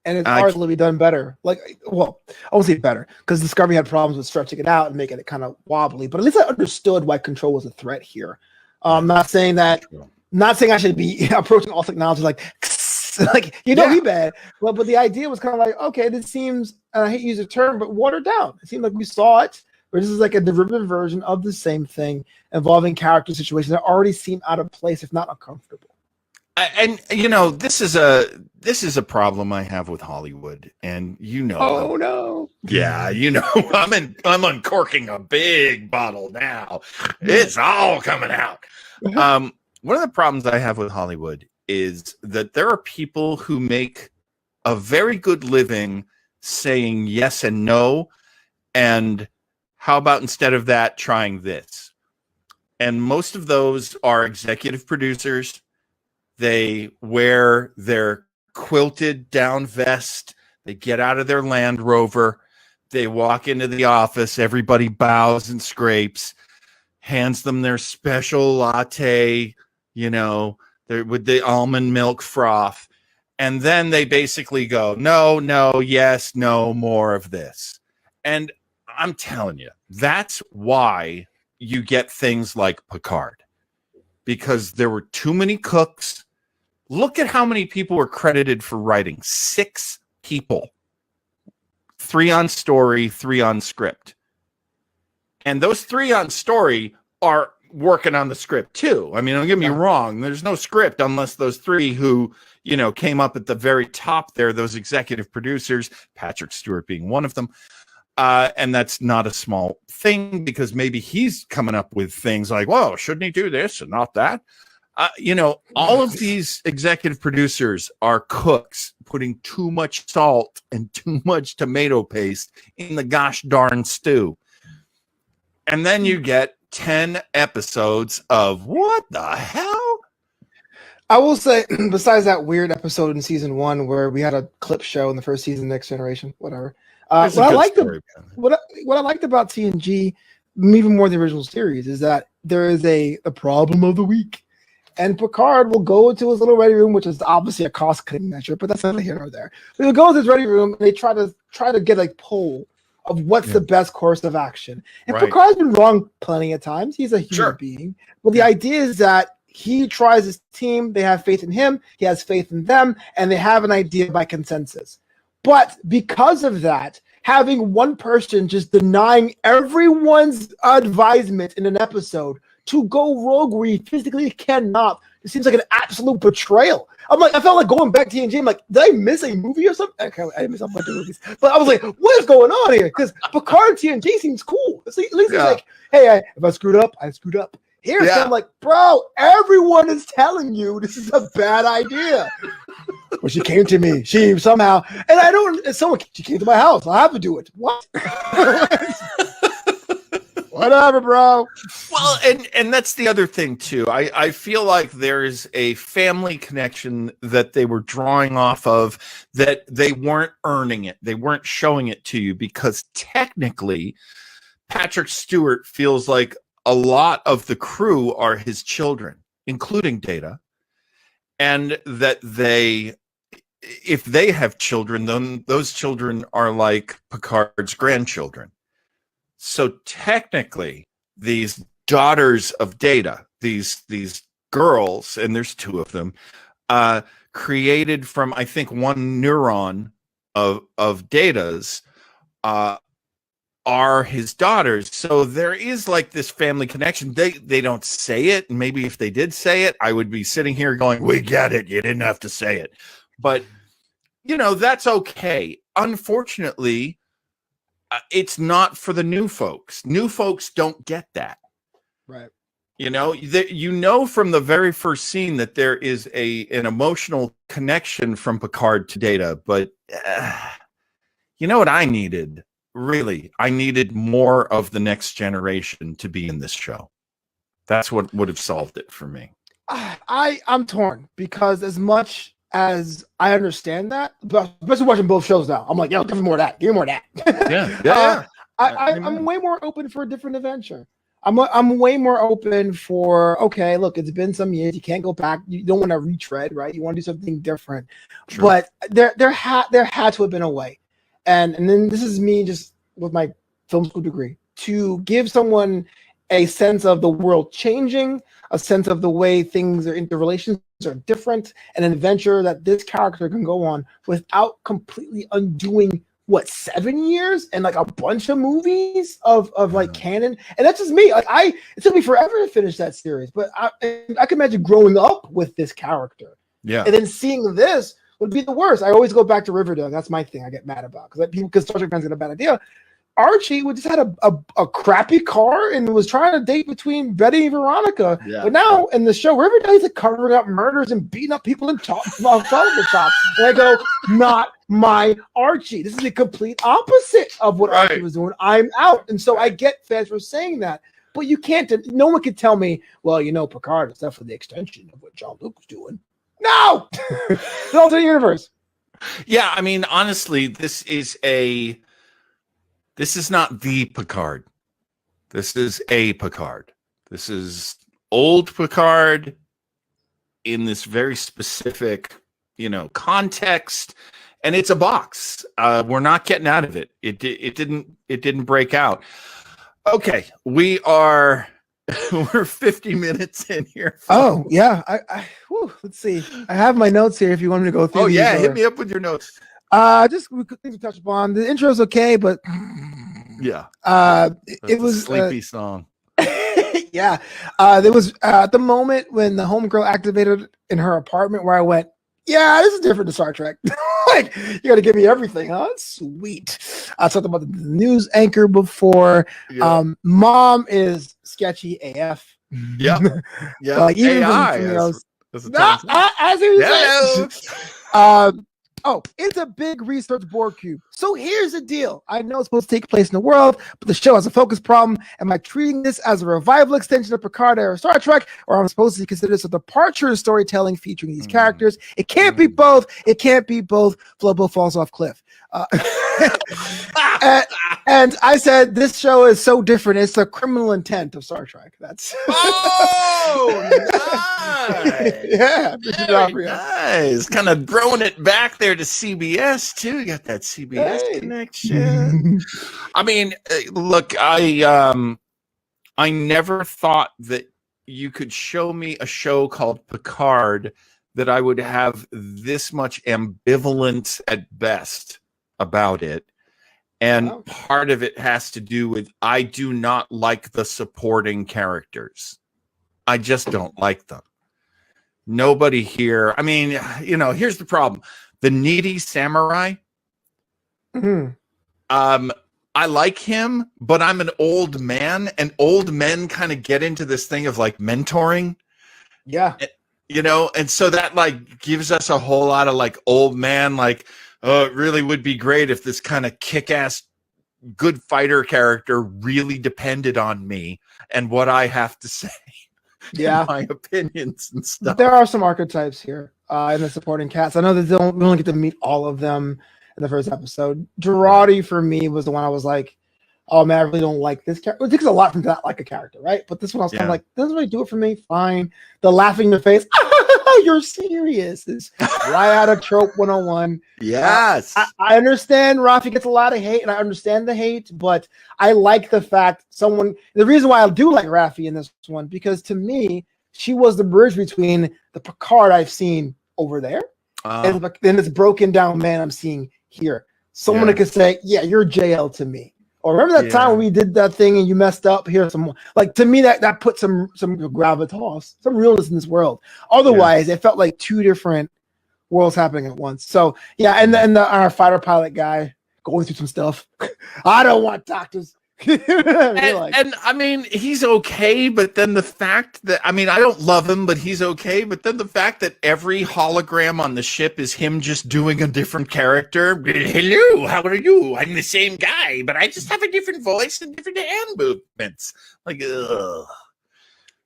And it's arguably done better. Like, well, I won't say better, because Discovery had problems with stretching it out and making it kind of wobbly. But at least I understood why Control was a threat here. Not saying I should be approaching all technology like be bad. But the idea was kind of like, okay, this seems, I hate to use the term, but watered down. It seemed like we saw it, but this is like a derivative version of the same thing involving character situations that already seem out of place, if not uncomfortable. And this is a problem I have with Hollywood, and Oh no! Yeah, I'm uncorking a big bottle now. It's all coming out. One of the problems I have with Hollywood is that there are people who make a very good living saying yes and no, and how about instead of that, trying this? And most of those are executive producers. They wear their quilted down vest. They get out of their Land Rover. They walk into the office. Everybody bows and scrapes, hands them their special latte, with the almond milk froth. And then they basically go, no, yes, no, more of this. And I'm telling you, that's why you get things like Picard, because there were too many cooks. Look at how many people were credited for writing. 6 people. 3 on story, 3 on script. And those 3 on story are working on the script too. I mean, don't get me wrong. There's no script unless those 3 who, came up at the very top there, those executive producers, Patrick Stewart being one of them. And that's not a small thing, because maybe he's coming up with things like, whoa, shouldn't he do this and not that? All of these executive producers are cooks putting too much salt and too much tomato paste in the gosh darn stew. And then you get 10 episodes of what the hell? I will say, besides that weird episode in season 1 where we had a clip show in the first season, Next Generation, whatever. What I liked about TNG, even more than the original series, is that there is a problem of the week. And Picard will go into his little ready room, which is obviously a cost-cutting measure, but that's neither here nor there. But he'll go into his ready room and they try to get a poll of what's the best course of action. And Picard's been wrong plenty of times. He's a human being. But the idea is that he tries his team, they have faith in him, he has faith in them, and they have an idea by consensus. But because of that, having one person just denying everyone's advisement in an episode to go rogue where he physically cannot, it seems like an absolute betrayal. I felt like going back to TNG. I'm like, did I miss a movie or something? Okay, I didn't miss a bunch of movies, but I was like, what is going on here? Because Picard TNG seems cool. At least it's like, hey, if I screwed up, I screwed up. Here, so I'm like, bro, everyone is telling you this is a bad idea. Well, she came to me. She somehow, and she came to my house. I have to do it. What? Whatever, bro. Well, and that's the other thing too. I feel like there's a family connection that they were drawing off of, that they weren't earning it. They weren't showing it to you, because technically Patrick Stewart feels like a lot of the crew are his children, including Data. And that if they have children, then those children are like Picard's grandchildren. So technically, these daughters of Data, these girls, and there's 2 of them, created from, I think, one neuron of Data's, are his daughters. So there is like this family connection. They don't say it. And maybe if they did say it, I would be sitting here going, we get it. You didn't have to say it. But, that's okay. Unfortunately, it's not for the new folks. New folks don't get that. Right. From the very first scene that there is an emotional connection from Picard to Data. But you know what I needed? Really, I needed more of the Next Generation to be in this show. That's what would have solved it for me. I'm torn, because as much as I understand that, but especially watching both shows now, I'm like, yo, give me more of that. Give me more of that. Yeah. I'm way more open for a different adventure. I'm way more open for, okay, look, it's been some years. You can't go back. You don't want to retread, right? You want to do something different. Sure. But there had to have been a way. And then this is me just with my film school degree to give someone a sense of the world changing, a sense of the way things are interrelations are different, and an adventure that this character can go on without completely undoing 7 years and like a bunch of movies of like canon. And that's just me. Like it took me forever to finish that series, but I can imagine growing up with this character. Yeah. And then seeing this would be the worst. I always go back to Riverdale. That's my thing I get mad about because Star Trek fans get a bad idea. Archie just had a crappy car and was trying to date between Betty and Veronica. Yeah. But now in the show, Riverdale, he's like covering up murders and beating up people in television shops. And I go, not my Archie. This is the complete opposite of what Archie was doing. I'm out. And so I get fans for saying that. But you can't, no one can tell me, well, Picard is definitely the extension of what John Luke was doing. No! It's an alternate universe. Yeah, I mean, honestly, this is not the Picard. This is a Picard. This is old Picard in this very specific, context, and it's a box. We're not getting out of it. It didn't break out. Okay, we're 50 minutes in here. Oh yeah, let's see. I have my notes here if you want me to go through. Oh yeah, hit me up with your notes. Just things to touch upon. The intro is okay, but yeah, it was a sleepy song. Yeah, there was at the moment when the homegirl activated in her apartment where I went, yeah, this is different to Star Trek. Like, you got to give me everything, huh? Sweet. I talked about the news anchor before. Yeah. Mom is sketchy AF. Yeah, yeah. Like even AI, as he was oh, it's a big research board cube. So here's the deal. I know it's supposed to take place in the world, but the show has a focus problem. Am I treating this as a revival extension of Picard era Star Trek, or am I supposed to consider this a departure in storytelling featuring these characters? It can't be both. It can't be both. Flobo falls off cliff. And I said, this show is so different. It's the criminal intent of Star Trek. That's nice. Yeah, nice. Kind of throwing it back there to CBS too. You got that CBS connection. I mean, look, I never thought that you could show me a show called Picard that I would have this much ambivalence at best about it. And part of it has to do with I do not like the supporting characters. I just don't like them. Nobody here. I mean, here's the problem. The needy samurai. Mm-hmm. I like him, but I'm an old man, and old men kind of get into this thing of like mentoring. Yeah. And so that like gives us a whole lot of like old man, like, oh, it really would be great if this kind of kick-ass good fighter character really depended on me and what I have to say. Yeah. My opinions and stuff. There are some archetypes here in the supporting cast. I know that we don't get to meet all of them in the first episode. Girardi, for me, was the one I was like, oh man, I really don't like this character. It takes a lot from that like a character, right? But this one I was kind of like, doesn't really do it for me. Fine. The laughing in the face. You're serious. Is right out of trope 101. Yes. I understand Rafi gets a lot of hate, and I understand the hate, but I like the fact the reason why I do like Rafi in this one, because to me, she was the bridge between the Picard I've seen over there and this broken down man I'm seeing here. Someone that could say, yeah, you're JL to me. Or remember that time when we did that thing and you messed up? Here's some, like, to me that put some gravitas, some realness in this world. Otherwise, it felt like two different worlds happening at once. So yeah, and our fighter pilot guy going through some stuff. I don't want doctors. And I mean, he's okay, but then the fact that I don't love him, but he's okay. But then the fact that every hologram on the ship is him just doing a different character. Hello, how are you? I'm the same guy, but I just have a different voice and different hand movements. Like, ugh.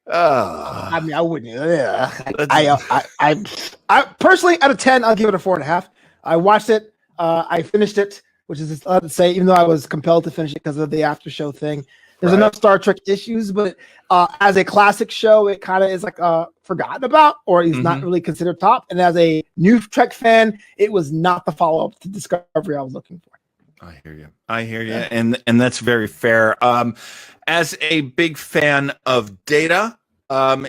I Uh, mean, I wouldn't. Yeah. that's- I personally, out of 10, I'll give it a 4.5. I watched it. I finished it, which is to say, even though I was compelled to finish it because of the after show thing. There's Right. enough Star Trek issues, but as a classic show, it kind of is like forgotten about, or is not really considered top. And as a new Trek fan, it was not the follow up to Discovery I was looking for. I hear you. I hear you. And that's very fair. As a big fan of Data,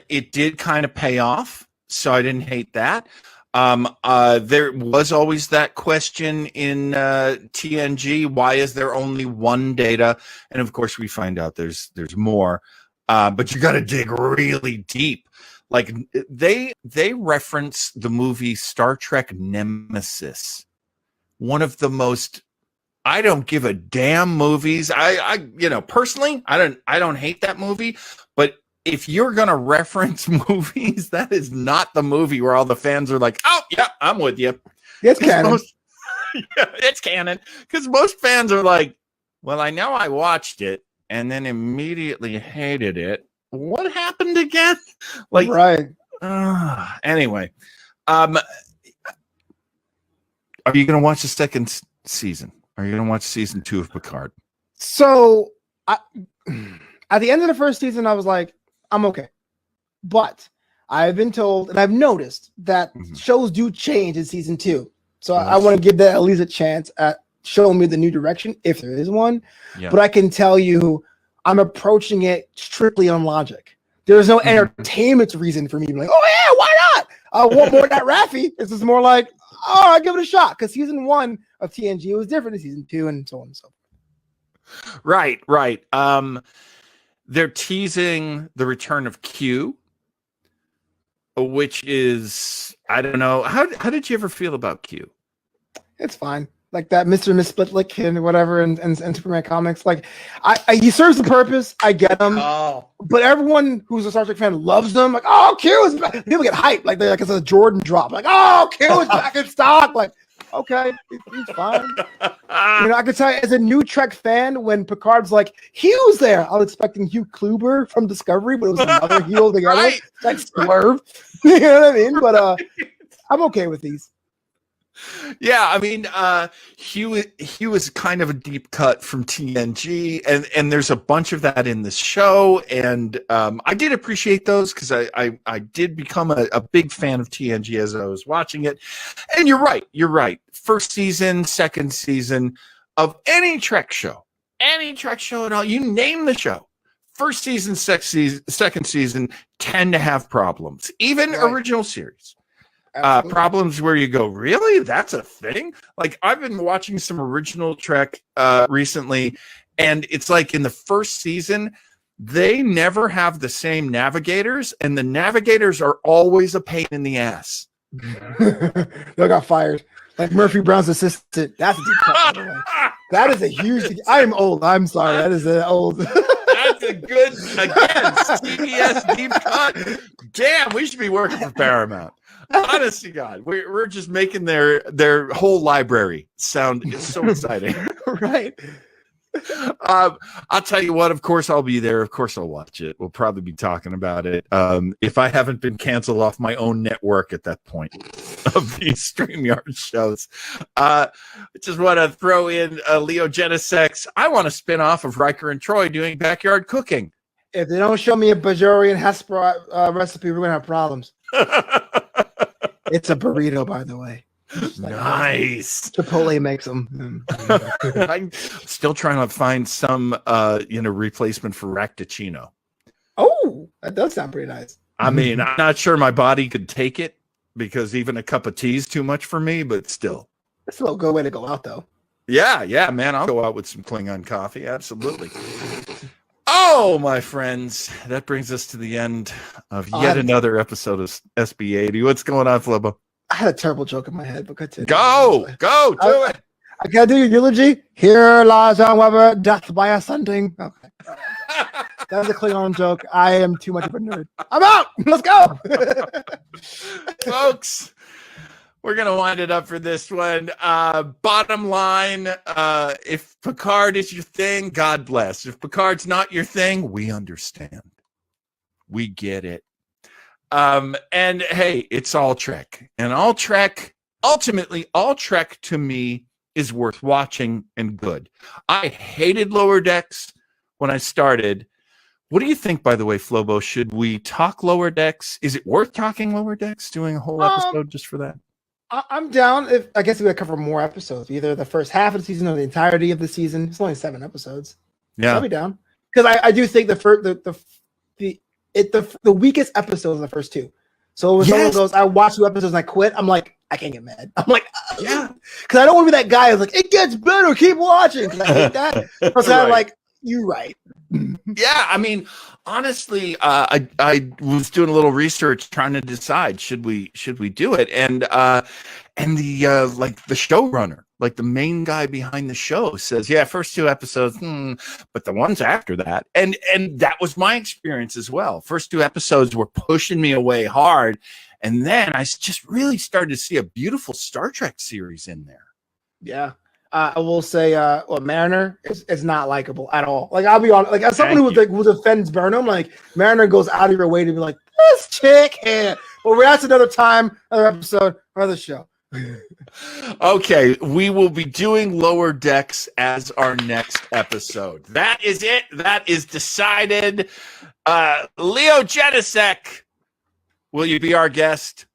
it did kind of pay off, so I didn't hate that. There was always that question in TNG: why is there only one Data? And of course, we find out there's more. But you got to dig really deep. Like they reference the movie Star Trek Nemesis, one of the most I don't give a damn movies. I personally, I don't hate that movie, but if you're gonna reference movies, that is not the movie where all the fans are like, "Oh, yeah, I'm with you." It's canon. It's canon because most fans are like, "Well, I know I watched it and then immediately hated it. What happened again?" Like, right. Anyway, are you gonna watch the second season? Are you going to watch season 2 of Picard? So, at the end of the first season, I was like, I'm okay. But I've been told, and I've noticed that shows do change in season 2. So I want to give that at least a chance at showing me the new direction, if there is one. Yeah. But I can tell you, I'm approaching it strictly on logic. There's no entertainment reason for me to be like, oh, yeah, why not? I want more of that Raffi. This is more like, oh, I'll give it a shot. Because season 1 of TNG was different than season 2 and so on and so forth. Right. They're teasing the return of Q, which is, I don't know. How did you ever feel about Q? It's fine. Like that Mr. and Miss Splitlick and whatever and Superman comics. Like he serves the purpose. I get him. Oh. But everyone who's a Star Trek fan loves them. Like, oh, Q is back. People get hyped. Like it's a Jordan drop. Like, oh, Q is back in stock. Like, okay, he's fine. I can tell you as a new Trek fan, when Picard's like, Hugh's there, I was expecting Hugh Kluber from Discovery, but it was another Hugh together. Right. Like swerve. You know what I mean? But I'm okay with these. Yeah, I mean, Hugh is kind of a deep cut from TNG, and there's a bunch of that in this show, and I did appreciate those because I did become a big fan of TNG as I was watching it. And you're right. First season, second season of any Trek show at all, you name the show. First season, second season tend to have problems, even original series. Problems where you go, really? That's a thing? Like, I've been watching some original Trek recently, and it's like in the first season, they never have the same navigators, and the navigators are always a pain in the ass. They got fired. Like Murphy Brown's assistant. That's a deep cut, by the way. That is a huge. I am old. I'm sorry. That is an old. That's a good, again, CBS deep cut. Damn, we should be working for Paramount. Honest to God, we're just making their whole library sound. It's so exciting. Right. I'll tell you what, of course I'll be there. Of course I'll watch it. We'll probably be talking about it. If I haven't been canceled off my own network at that point of these StreamYard shows. I just want to throw in Leo Genesex. I want a spin-off of Riker and Troy doing backyard cooking. If they don't show me a Bajorian Hesper recipe, we're going to have problems. It's a burrito, by the way. Nice. Chipotle makes them. I'm still trying to find some replacement for Racticino. Oh, that does sound pretty nice. I mean, I'm not sure my body could take it because even a cup of tea is too much for me, but still. It's a little good way to go out, though. Yeah, man. I'll go out with some Klingon coffee. Absolutely. Oh, my friends, that brings us to the end of yet another episode of SB80. What's going on, Flubbo? I had a terrible joke in my head, but continue. Go, do it. I gotta do your eulogy. Here lies John Weber, death by ascending. Okay. That was a Klingon joke. I am too much of a nerd. I'm out. Let's go. Folks, we're going to wind it up for this one. Bottom line, if Picard is your thing, God bless. If Picard's not your thing, we understand. We get it. And hey, it's all Trek. And all Trek, ultimately, all Trek to me is worth watching and good. I hated Lower Decks when I started. What do you think, by the way, Flobo? Should we talk Lower Decks? Is it worth talking Lower Decks, doing a whole episode just for that? I'm down. If I guess we would cover more episodes, either the first half of the season or the entirety of the season. It's only 7 episodes. Yeah, so I'll be down because I do think the weakest episodes are the first 2. So when someone goes, I watch 2 episodes and I quit, I'm like, I can't get mad. I'm like, yeah, because I don't want to be that guy who's like, it gets better, keep watching. Because I hate that. So I'm like, you're right. Yeah, I mean, honestly, I was doing a little research trying to decide should we do it, and the like the showrunner, like the main guy behind the show, says, yeah, first 2 episodes, but the ones after that, and that was my experience as well. First 2 episodes were pushing me away hard, and then I just really started to see a beautiful Star Trek series in there. Yeah. I will say, Mariner is not likable at all. Like, I'll be honest, like, as someone who defends Burnham, like, Mariner goes out of your way to be like, this chick here. But that's another time, another episode, another show. Okay, we will be doing Lower Decks as our next episode. That is it. That is decided. Leo Genesek, will you be our guest?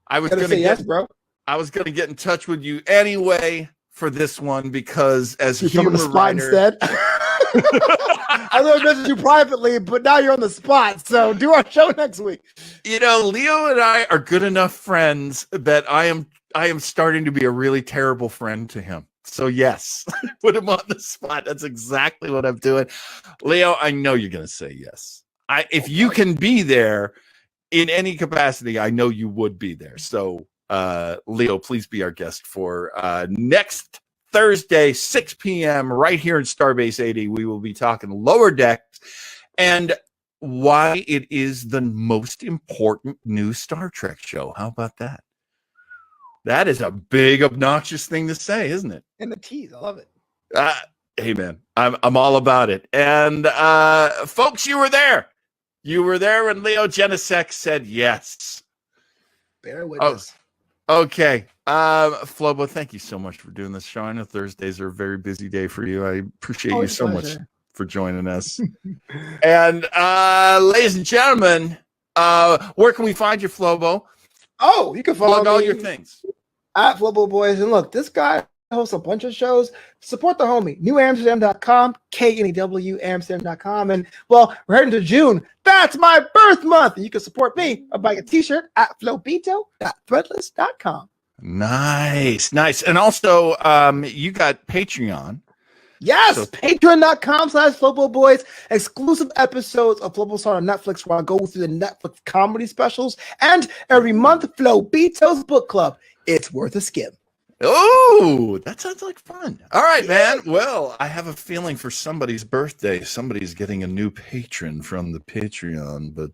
I was going to yes, bro. I was going to get in touch with you anyway for this one because as you humor on the spot writer, instead. I know I messaged you privately, but now you're on the spot. So do our show next week. You know, Leo and I are good enough friends that I am starting to be a really terrible friend to him. So yes, put him on the spot. That's exactly what I'm doing. Leo, I know you're going to say yes. If you can be there in any capacity, I know you would be there. So Leo, please be our guest for next Thursday, 6 p.m. right here in Starbase 80. We will be talking Lower Decks and why it is the most important new Star Trek show. How about that? That is a big, obnoxious thing to say, isn't it? And the tease, I love it. Hey, man, I'm all about it. And folks, you were there. You were there when Leo Genesek said yes. Bear witness. Okay. Flobo, thank you so much for doing this show. I know Thursdays are a very busy day for you. I appreciate you so much for joining us. And ladies and gentlemen, where can we find you, Flobo? Oh, you can follow all your things at Flobo Boys. And look, this guy hosts a bunch of shows. Support the homie. NewAmsterdam.com, KNEW Amsterdam.com. And well, we're heading to June. That's my birth month. And you can support me by buying a t-shirt at flobito.threadless.com. Nice. And also, you got Patreon. Yes, so patreon.com/Flobo Boys. Exclusive episodes of Flobo Star on Netflix where I go through the Netflix comedy specials. And every month, Flobito's Book Club. It's worth a skim. Oh, that sounds like fun. All right, man. Well, I have a feeling for somebody's birthday, somebody's getting a new patron from the Patreon, but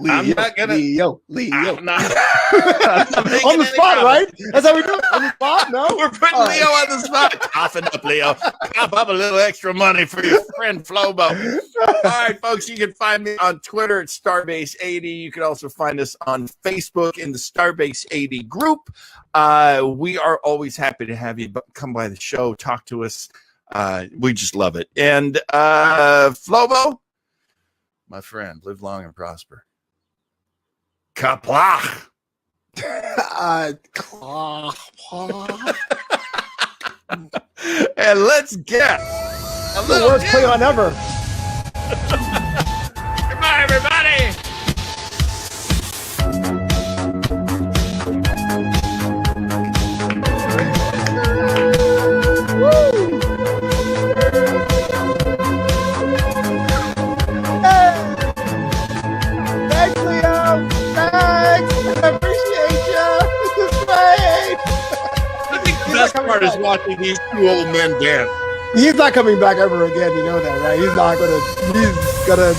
I'm not gonna Leo. I'm not on the spot, right? That's how we do it. On the spot, no? We're putting Leo on the spot. Coughin' up, Leo. Cough up a little extra money for your friend Flobo. All right, folks, you can find me on Twitter at Starbase80. You can also find us on Facebook in the Starbase 80 group. We are always happy to have you come by the show, talk to us. We just love it. And Flobo, my friend, live long and prosper. Kaplach. And let's get a the worst play on ever. Goodbye, everybody. Thanks, Leo. Thanks. I appreciate you. This is great. I think the best part is watching these 2 old men dance. He's not coming back ever again. You know that, right? He's not gonna. He's gonna